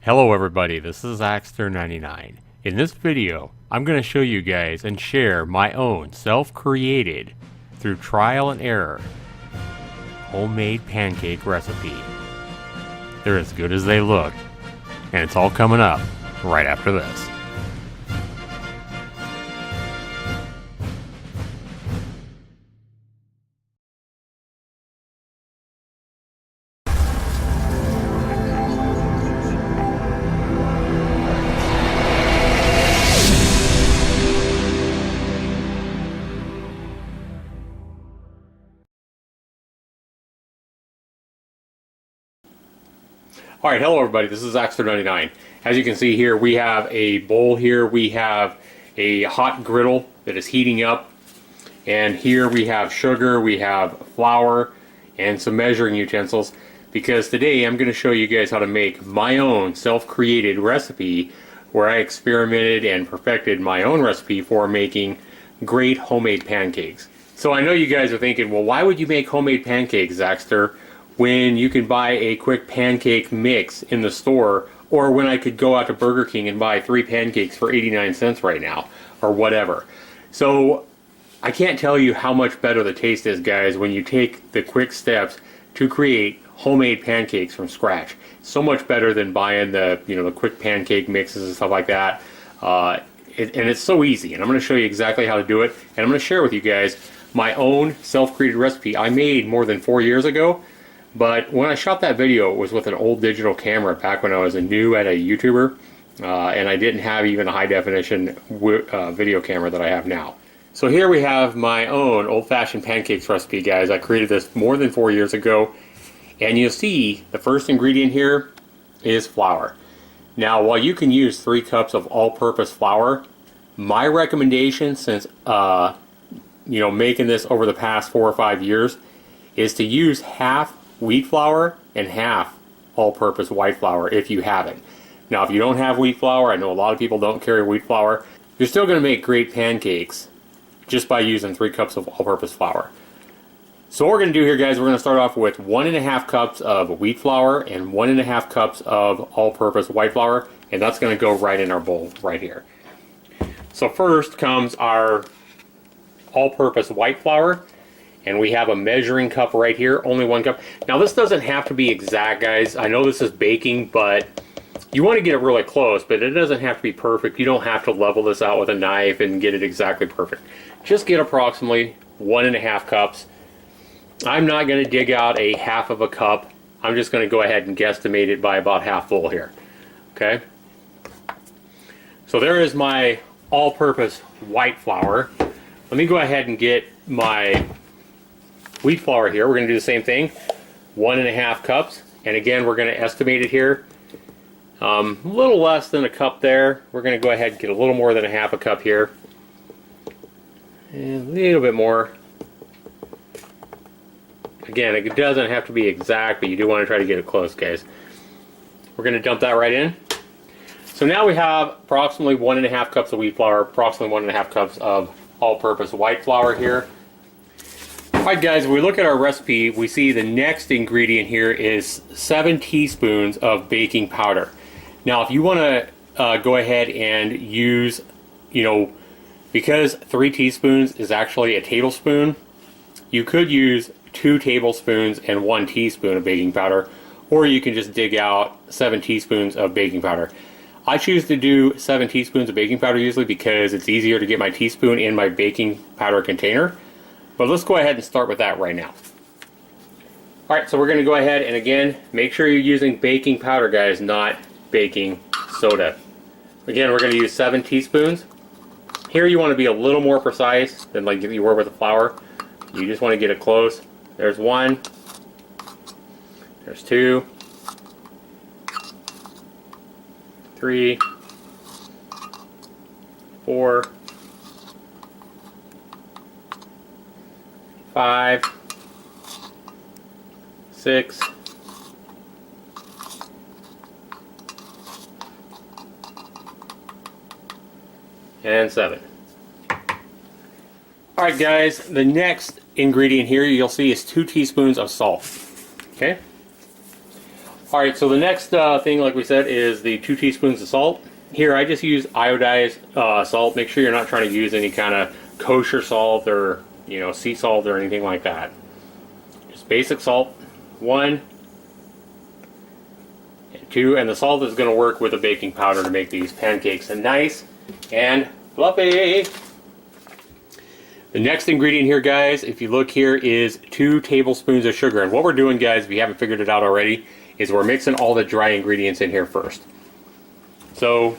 Hello everybody, this is Axter99. In this video, I'm going to show you guys and share my own self-created, through trial and error, homemade pancake recipe. They're as good as they look, and it's all coming up right after this. Alright, hello everybody, this is Axter99. As you can see here, we have a bowl here, we have a hot griddle that is heating up, and here we have sugar, we have flour, and some measuring utensils, because today I'm going to show you guys how to make my own self-created recipe where I experimented and perfected my own recipe for making great homemade pancakes. So I know you guys are thinking, well, why would you make homemade pancakes, Axter, when you can buy a quick pancake mix in the store, or when I could go out to Burger King and buy 3 pancakes for 89 cents right now, or whatever. So I can't tell you how much better the taste is, guys, when you take the quick steps to create homemade pancakes from scratch. So much better than buying the the quick pancake mixes and stuff like that. And it's so easy, and I'm going to show you exactly how to do it, and I'm going to share with you guys my own self-created recipe I made more than 4 years ago. But when I shot that video, it was with an old digital camera back when I was new at a YouTuber, and I didn't have even a high definition video camera that I have now. So here we have my own old-fashioned pancakes recipe, guys. I created this more than 4 years ago, and you'll see the first ingredient here is flour. Now, while you can use 3 cups of all-purpose flour, my recommendation, since making this over the past 4 or 5 years, is to use half wheat flour and half all-purpose white flour if you have it. Now, if you don't have wheat flour, I know a lot of people don't carry wheat flour, you're still going to make great pancakes just by using 3 cups of all-purpose flour. So what we're going to do here, guys, we're going to start off with 1.5 cups of wheat flour and 1.5 cups of all-purpose white flour, and that's going to go right in our bowl right here. So first comes our all-purpose white flour. And we have a measuring cup right here, only 1 cup. Now this doesn't have to be exact, guys. I know this is baking, but you want to get it really close, but it doesn't have to be perfect. You don't have to level this out with a knife and get it exactly perfect. Just get approximately 1.5 cups. I'm not going to dig out a half of a cup. I'm just going to go ahead and guesstimate it by about half full here. Okay? So there is my all-purpose white flour. Let me go ahead and get my wheat flour here. We're going to do the same thing, 1.5 cups, and again we're going to estimate it here. A little less than a cup there. We're going to go ahead and get a little more than a half a cup here, and a little bit more. Again, it doesn't have to be exact, but you do want to try to get it close, guys. We're going to dump that right in. So now we have approximately 1.5 cups of wheat flour, approximately 1.5 cups of all-purpose white flour here. Alright, guys, when we look at our recipe, we see the next ingredient here is 7 teaspoons of baking powder. Now, if you want to go ahead and use, because 3 teaspoons is actually a tablespoon, you could use 2 tablespoons and 1 teaspoon of baking powder, or you can just dig out 7 teaspoons of baking powder. I choose to do 7 teaspoons of baking powder usually because it's easier to get my teaspoon in my baking powder container. But let's go ahead and start with that right now. Alright, so we're going to go ahead and again, make sure you're using baking powder, guys, not baking soda. Again, we're going to use 7 teaspoons. Here you want to be a little more precise than like you were with the flour. You just want to get it close. There's 1. There's 2. 3. 4. 5, 6, 7. Alright, guys, the next ingredient here you'll see is 2 teaspoons of salt. Okay? Alright, so the next thing, like we said, is the 2 teaspoons of salt. Here, I just use iodized salt. Make sure you're not trying to use any kind of kosher salt or, sea salt or anything like that. Just basic salt. 1 and 2, and the salt is going to work with the baking powder to make these pancakes nice and fluffy. The next ingredient here, guys, if you look here, is 2 tablespoons of sugar. And what we're doing, guys, if you haven't figured it out already, is we're mixing all the dry ingredients in here first. So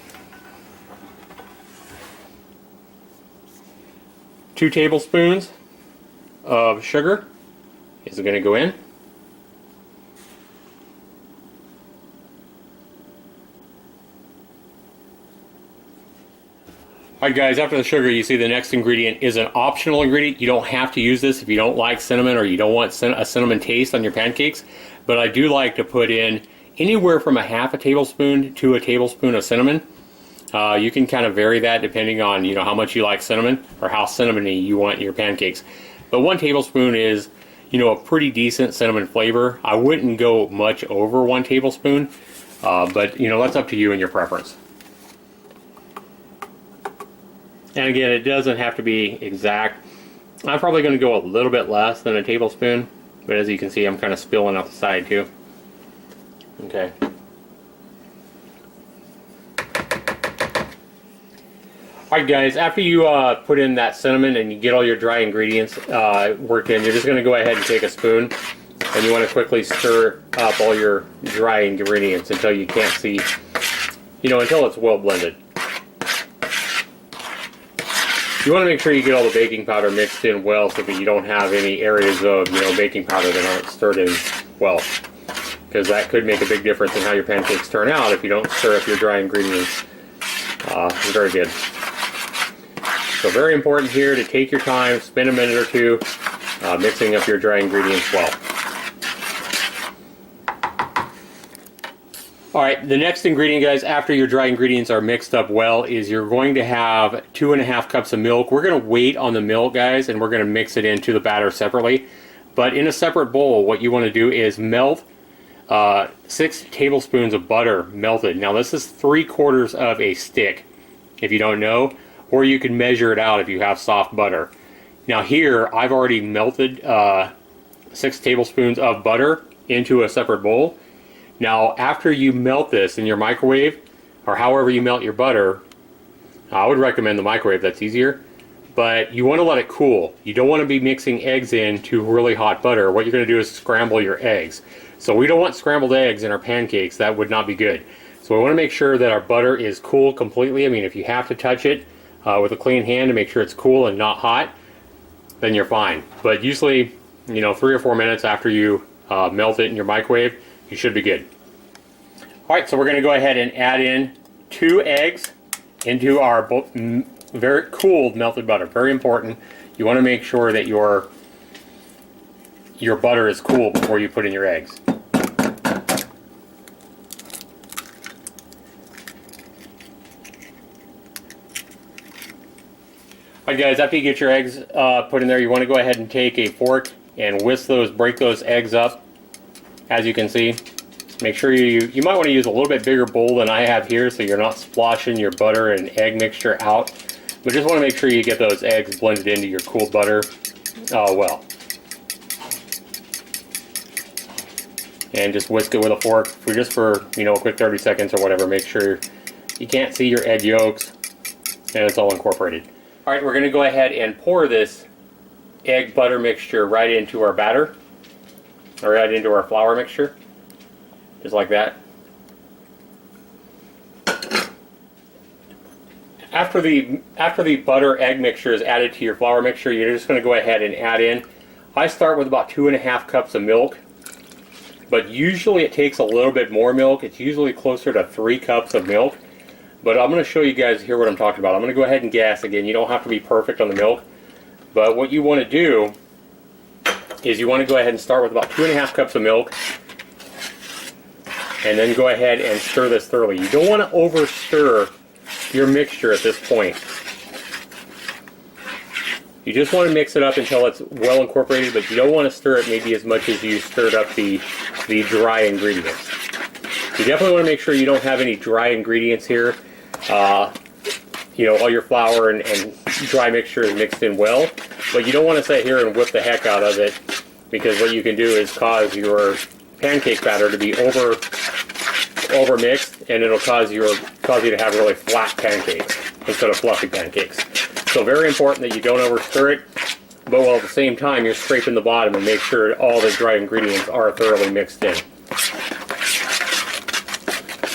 2 tablespoons of sugar is going to go in. Alright guys, after the sugar, you see the next ingredient is an optional ingredient. You don't have to use this if you don't like cinnamon or you don't want a cinnamon taste on your pancakes. But I do like to put in anywhere from a half a tablespoon to a tablespoon of cinnamon. You can kind of vary that depending on how much you like cinnamon or how cinnamony you want your pancakes. But 1 tablespoon is a pretty decent cinnamon flavor. I wouldn't go much over 1 tablespoon, but that's up to you and your preference. And again, it doesn't have to be exact. I'm probably going to go a little bit less than a tablespoon, but as you can see, I'm kind of spilling out the side too. Okay. Alright guys, after you put in that cinnamon and you get all your dry ingredients worked in, you're just going to go ahead and take a spoon and you want to quickly stir up all your dry ingredients until you can't see, until it's well blended. You want to make sure you get all the baking powder mixed in well so that you don't have any areas of baking powder that aren't stirred in well, because that could make a big difference in how your pancakes turn out if you don't stir up your dry ingredients very good. So very important here to take your time, spend a minute or two mixing up your dry ingredients well. Alright, the next ingredient, guys, after your dry ingredients are mixed up well, is you're going to have 2.5 cups of milk. We're going to wait on the milk, guys, and we're going to mix it into the batter separately. But in a separate bowl, what you want to do is melt 6 tablespoons of butter melted. Now, this is 3/4 of a stick, if you don't know, or you can measure it out if you have soft butter. Now here, I've already melted 6 tablespoons of butter into a separate bowl. Now, after you melt this in your microwave, or however you melt your butter, I would recommend the microwave, that's easier. But you want to let it cool. You don't want to be mixing eggs into really hot butter. What you're going to do is scramble your eggs. So we don't want scrambled eggs in our pancakes. That would not be good. So we want to make sure that our butter is cool completely. I mean, if you have to touch it with a clean hand to make sure it's cool and not hot, then you're fine. But usually, 3 or 4 minutes after you melt it in your microwave, you should be good. Alright, so we're going to go ahead and add in 2 eggs into our very cooled melted butter. Very important. You want to make sure that your butter is cool before you put in your eggs. Alright guys, after you get your eggs put in there, you want to go ahead and take a fork and break those eggs up. As you can see, make sure you might want to use a little bit bigger bowl than I have here so you're not splashing your butter and egg mixture out. But just want to make sure you get those eggs blended into your cooled butter well. And just whisk it with a fork for a quick 30 seconds or whatever. Make sure you can't see your egg yolks and it's all incorporated. Alright, we're going to go ahead and pour this egg butter mixture right into our batter, or right into our flour mixture, just like that. After the butter egg mixture is added to your flour mixture, you're just going to go ahead and add in, I start with about 2.5 cups of milk, but usually it takes a little bit more milk. It's usually closer to 3 cups of milk. But I'm going to show you guys here what I'm talking about. I'm going to go ahead and guess. Again, you don't have to be perfect on the milk. But what you want to do is you want to go ahead and start with about 2.5 cups of milk. And then go ahead and stir this thoroughly. You don't want to over stir your mixture at this point. You just want to mix it up until it's well incorporated, but you don't want to stir it maybe as much as you stirred up the dry ingredients. You definitely want to make sure you don't have any dry ingredients here. You know, all your flour and dry mixture is mixed in well, but you don't want to sit here and whip the heck out of it, because what you can do is cause your pancake batter to be over mixed, and it'll cause you to have really flat pancakes instead of fluffy pancakes. So very important that you don't over stir it, but while at the same time you're scraping the bottom and make sure all the dry ingredients are thoroughly mixed in.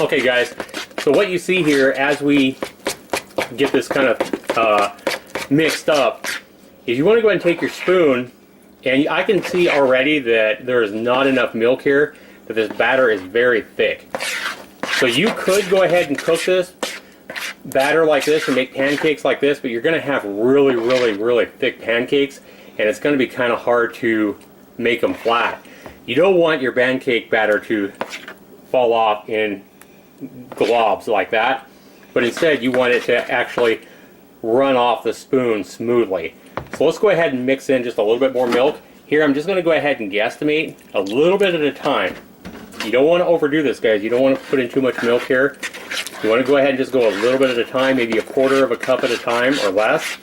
Okay guys, so what you see here as we get this kind of mixed up is you want to go ahead and take your spoon, and I can see already that there is not enough milk here, that this batter is very thick. So you could go ahead and cook this batter like this and make pancakes like this, but you're going to have really thick pancakes, and it's going to be kind of hard to make them flat. You don't want your pancake batter to fall off in globs like that, but instead you want it to actually run off the spoon smoothly. So let's go ahead and mix in just a little bit more milk. Here I'm just going to go ahead and guesstimate a little bit at a time. You don't want to overdo this, guys. You don't want to put in too much milk here. You want to go ahead and just go a little bit at a time, maybe a quarter of a cup at a time or less,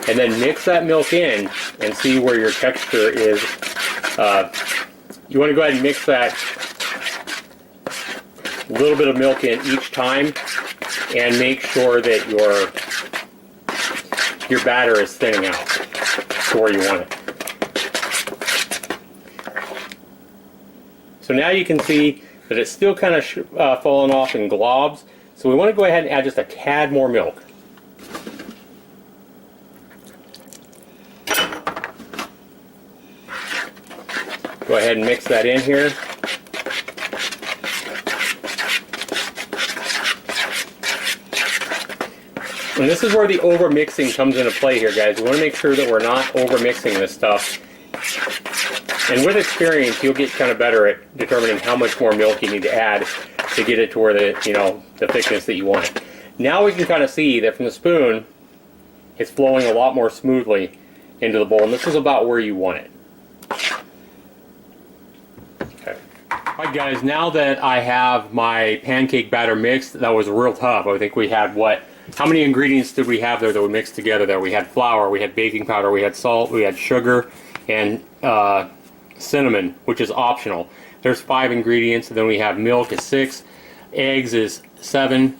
and then mix that milk in and see where your texture is. You want to go ahead and mix that little bit of milk in each time, and make sure that your batter is thinning out to where you want it. So now you can see that it's still kind of falling off in globs. So we want to go ahead and add just a tad more milk. Go ahead and mix that in here. And this is where the over mixing comes into play here, guys. We want to make sure that we're not over mixing this stuff. And with experience, you'll get kind of better at determining how much more milk you need to add to get it to where the thickness that you want. Now we can kind of see that from the spoon, it's flowing a lot more smoothly into the bowl, and this is about where you want it. Okay. Alright guys, now that I have my pancake batter mixed, that was real tough. I think we had how many ingredients did we have there that we mixed together there? We had flour, we had baking powder, we had salt, we had sugar, and cinnamon, which is optional. There's 5 ingredients, and then we have milk is 6, eggs is 7,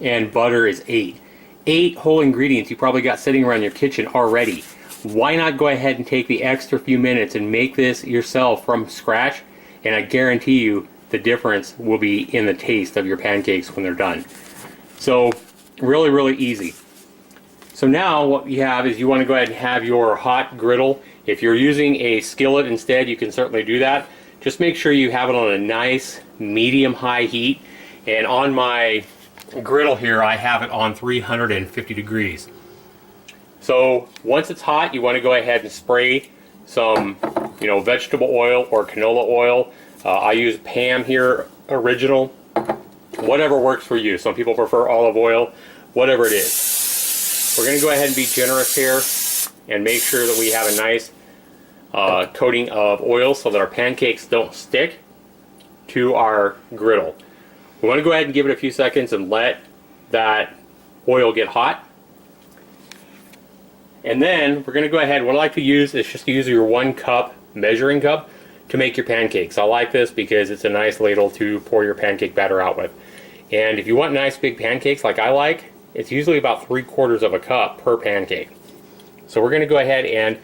and butter is 8. 8 whole ingredients you probably got sitting around your kitchen already. Why not go ahead and take the extra few minutes and make this yourself from scratch, and I guarantee you the difference will be in the taste of your pancakes when they're done. So really easy. So now what you have is you want to go ahead and have your hot griddle. If you're using a skillet instead, you can certainly do that. Just make sure you have it on a nice medium-high heat. And on my griddle here, I have it on 350 degrees. So once it's hot, you want to go ahead and spray some, vegetable oil or canola oil. I use Pam here, original. Whatever works for you. Some people prefer olive oil. Whatever it is. We're going to go ahead and be generous here and make sure that we have a nice coating of oil so that our pancakes don't stick to our griddle. We want to go ahead and give it a few seconds and let that oil get hot. And then we're going to go ahead, what I like to use is just use your 1 cup measuring cup to make your pancakes. I like this because it's a nice ladle to pour your pancake batter out with. And if you want nice big pancakes like I like, it's usually about 3/4 of a cup per pancake. So we're going to go ahead and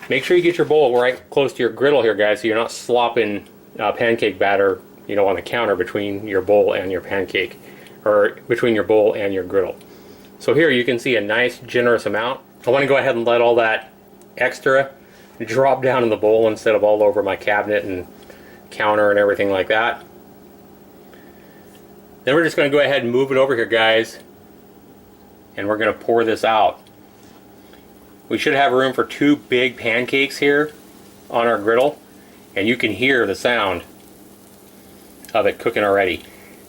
make sure you get your bowl right close to your griddle here, guys, so you're not slopping pancake batter, on the counter between your bowl and your pancake, or between your bowl and your griddle. So here you can see a nice generous amount. I want to go ahead and let all that extra drop down in the bowl instead of all over my cabinet and counter and everything like that. Then we're just going to go ahead and move it over here, guys, and we're going to pour this out. We should have room for 2 big pancakes here on our griddle, and you can hear the sound of it cooking already.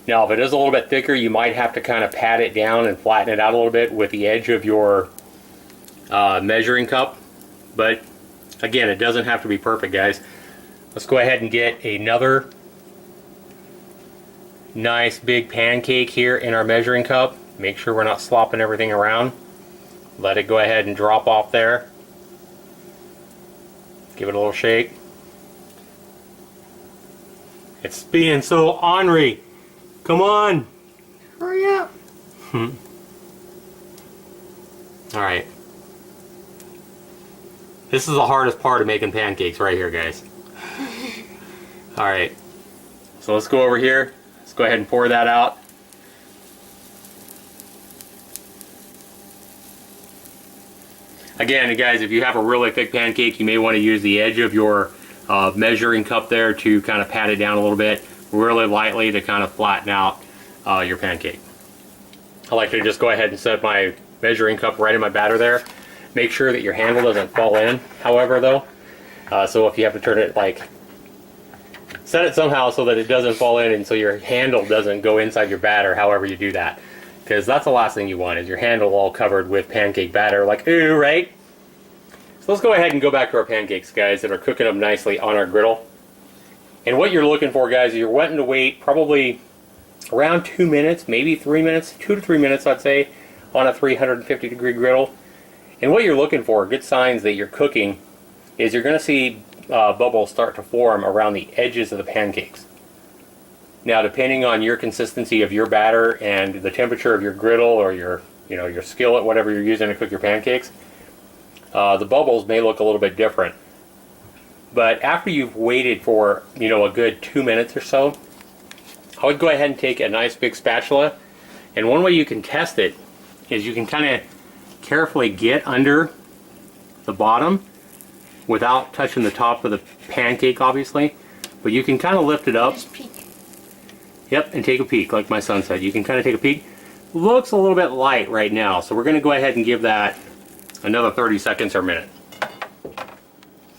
Now if it is a little bit thicker, you might have to kind of pat it down and flatten it out a little bit with the edge of your measuring cup, but again, it doesn't have to be perfect, guys. Let's go ahead and get another nice big pancake here in our measuring cup. Make sure we're not slopping everything around. Let it go ahead and drop off there. Give it a little shake. It's being so ornery. Come on. Hurry up. Alright. This is the hardest part of making pancakes right here, guys. Alright. So let's go over here. Let's go ahead and pour that out. Again, guys, if you have a really thick pancake, you may want to use the edge of your measuring cup there to kind of pat it down a little bit, really lightly, to kind of flatten out your pancake. I like to just go ahead and set my measuring cup right in my batter there. Make sure that your handle doesn't fall in, however, though. So if you have to turn it, like, set it somehow so that it doesn't fall in and so your handle doesn't go inside your batter, however you do that. Because that's the last thing you want, is your handle all covered with pancake batter, like, ooh, right? So let's go ahead and go back to our pancakes, guys, that are cooking up nicely on our griddle. And what you're looking for, guys, is you're wanting to wait probably around 2 minutes, maybe 3 minutes, 2 to 3 minutes, I'd say, on a 350 degree griddle. And what you're looking for, good signs that you're cooking, is you're going to see bubbles start to form around the edges of the pancakes. Now, depending on your consistency of your batter and the temperature of your griddle or your skillet, whatever you're using to cook your pancakes, the bubbles may look a little bit different. But after you've waited for a good 2 minutes or so, I would go ahead and take a nice big spatula, and one way you can test it is you can kind of carefully get under the bottom without touching the top of the pancake, obviously, but you can kind of lift it up. Just peek. Yep, and take a peek, like my son said. You can kind of take a peek. Looks a little bit light right now, so we're going to go ahead and give that another 30 seconds or a minute.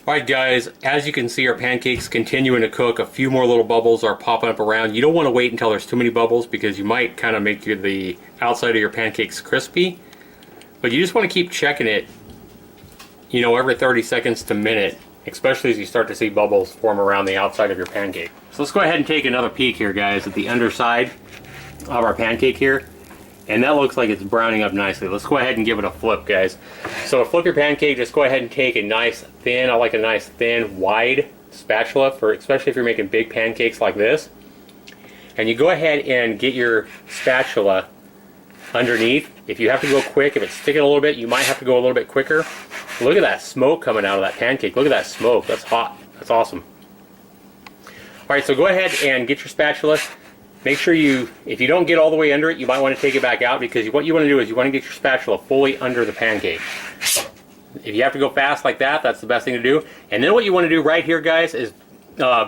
Alright guys, as you can see, our pancakes continuing to cook. A few more little bubbles are popping up around. You don't want to wait until there's too many bubbles because you might kind of make the outside of your pancakes crispy. But you just want to keep checking it, every 30 seconds to a minute, especially as you start to see bubbles form around the outside of your pancake. So let's go ahead and take another peek here, guys, at the underside of our pancake here. And that looks like it's browning up nicely. Let's go ahead and give it a flip, guys. So to flip your pancake, just go ahead and take a nice thin, I like a nice thin, wide spatula, especially if you're making big pancakes like this. And you go ahead and get your spatula underneath. If you have to go quick, if it's sticking a little bit, you might have to go a little bit quicker. Look at that smoke coming out of that pancake. Look at that smoke. That's hot. That's awesome. Alright, so go ahead and get your spatula. Make sure if you don't get all the way under it, you might want to take it back out, because what you want to do is you want to get your spatula fully under the pancake. If you have to go fast like that, that's the best thing to do. And then what you want to do right here, guys, is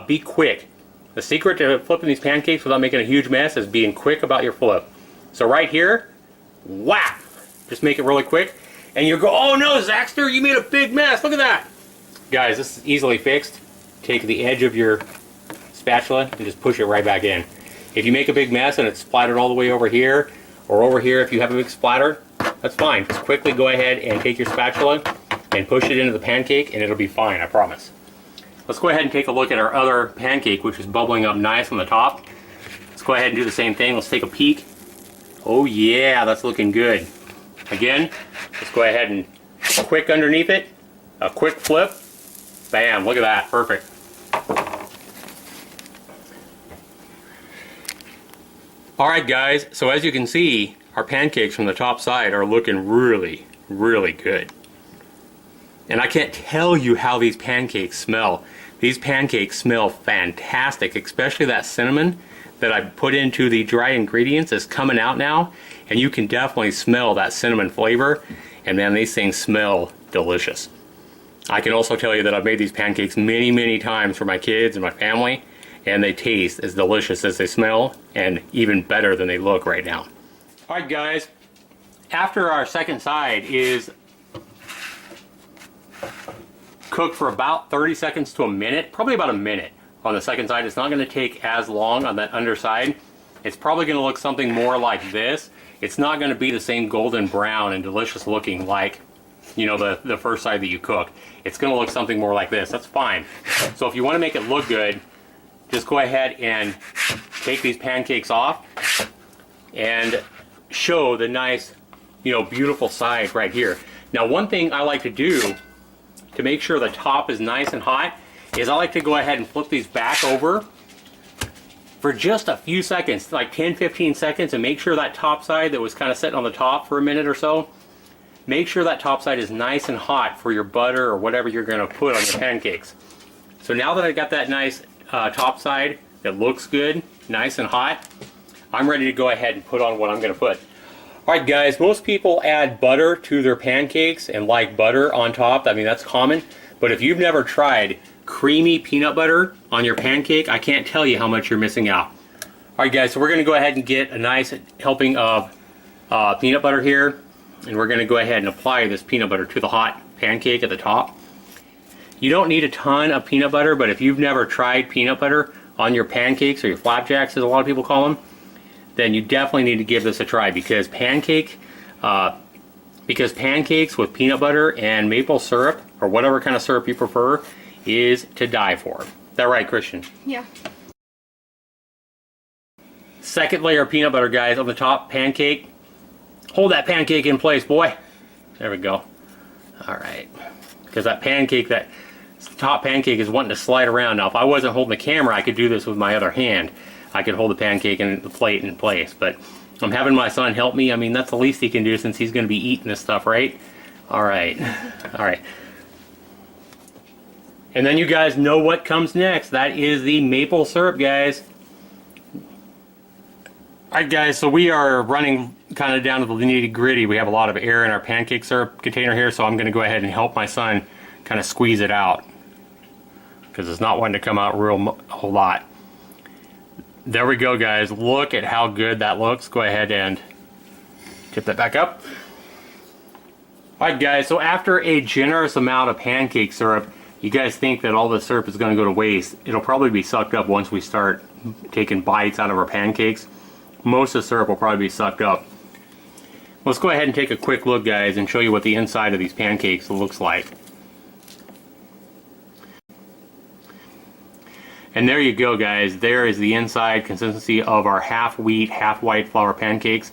be quick. The secret to flipping these pancakes without making a huge mess is being quick about your flip. So right here, whap! Just make it really quick. And you go, oh no, Zaxter, you made a big mess. Look at that. Guys, this is easily fixed. Take the edge of your spatula and just push it right back in. If you make a big mess and it's splattered all the way over here, or over here if you have a big splatter, that's fine. Just quickly go ahead and take your spatula and push it into the pancake and it'll be fine, I promise. Let's go ahead and take a look at our other pancake, which is bubbling up nice on the top. Let's go ahead and do the same thing. Let's take a peek. Oh yeah, that's looking good. Again, let's go ahead and quick underneath it, a quick flip. Bam, look at that, perfect. Alright guys, so as you can see, our pancakes from the top side are looking really, really good. And I can't tell you how these pancakes smell. These pancakes smell fantastic, especially that cinnamon that I put into the dry ingredients is coming out now, and you can definitely smell that cinnamon flavor, and man, these things smell delicious. I can also tell you that I've made these pancakes many, many times for my kids and my family, and they taste as delicious as they smell, and even better than they look right now. Alright guys, after our second side is cooked for about 30 seconds to a minute, probably about a minute on the second side. It's not going to take as long on that underside. It's probably going to look something more like this. It's not going to be the same golden brown and delicious looking like, the first side that you cook. It's going to look something more like this. That's fine. So if you want to make it look good, just go ahead and take these pancakes off and show the nice, beautiful side right here. Now, one thing I like to do to make sure the top is nice and hot is I like to go ahead and flip these back over for just a few seconds, like 10-15 seconds, and make sure that top side that was kind of sitting on the top for a minute or so, make sure that top side is nice and hot for your butter or whatever you're going to put on your pancakes. So now that I got that nice top side that looks good, nice and hot, I'm ready to go ahead and put on what I'm going to put. Alright guys, most people add butter to their pancakes and like butter on top. I mean, that's common. But if you've never tried creamy peanut butter on your pancake, I can't tell you how much you're missing out. Alright guys, so we're going to go ahead and get a nice helping of peanut butter here. And we're going to go ahead and apply this peanut butter to the hot pancake at the top. You don't need a ton of peanut butter, but if you've never tried peanut butter on your pancakes, or your flapjacks as a lot of people call them, then you definitely need to give this a try, because pancakes with peanut butter and maple syrup, or whatever kind of syrup you prefer, is to die for. Is that right, Christian? Yeah. Second layer of peanut butter, guys, on the top pancake. Hold that pancake in place, boy. There we go. All right. Because that pancake, that top pancake is wanting to slide around. Now, if I wasn't holding the camera, I could do this with my other hand. I could hold the pancake and the plate in place, but I'm having my son help me. I mean, that's the least he can do since he's going to be eating this stuff, right? All right. All right. And then you guys know what comes next. That is the maple syrup, guys. All right, guys, so we are running kind of down to the nitty-gritty. We have a lot of air in our pancake syrup container here, so I'm going to go ahead and help my son kind of squeeze it out, because it's not wanting to come out a whole lot. There we go, guys. Look at how good that looks. Go ahead and tip that back up. Alright guys, so after a generous amount of pancake syrup, you guys think that all the syrup is going to go to waste. It'll probably be sucked up once we start taking bites out of our pancakes. Most of the syrup will probably be sucked up. Let's go ahead and take a quick look, guys, and show you what the inside of these pancakes looks like. And there you go, guys. There is the inside consistency of our half wheat, half white flour pancakes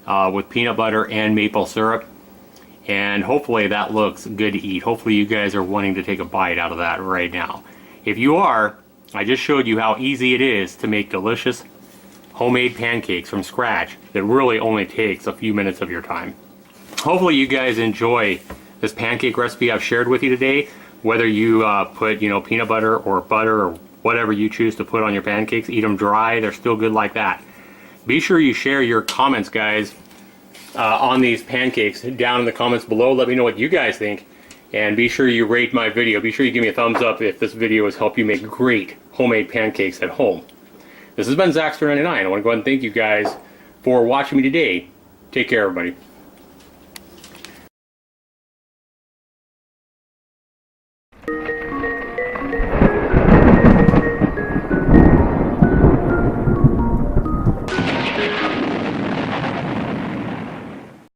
with peanut butter and maple syrup. And hopefully that looks good to eat. Hopefully you guys are wanting to take a bite out of that right now. If you are, I just showed you how easy it is to make delicious homemade pancakes from scratch. That really only takes a few minutes of your time. Hopefully you guys enjoy this pancake recipe I've shared with you today. Whether you put peanut butter or butter or whatever you choose to put on your pancakes, eat them dry, they're still good like that. Be sure you share your comments, guys, on these pancakes down in the comments below. Let me know what you guys think, and be sure you rate my video. Be sure you give me a thumbs up if this video has helped you make great homemade pancakes at home. This has been Zaxter99. I want to go ahead and thank you guys for watching me today. Take care, everybody.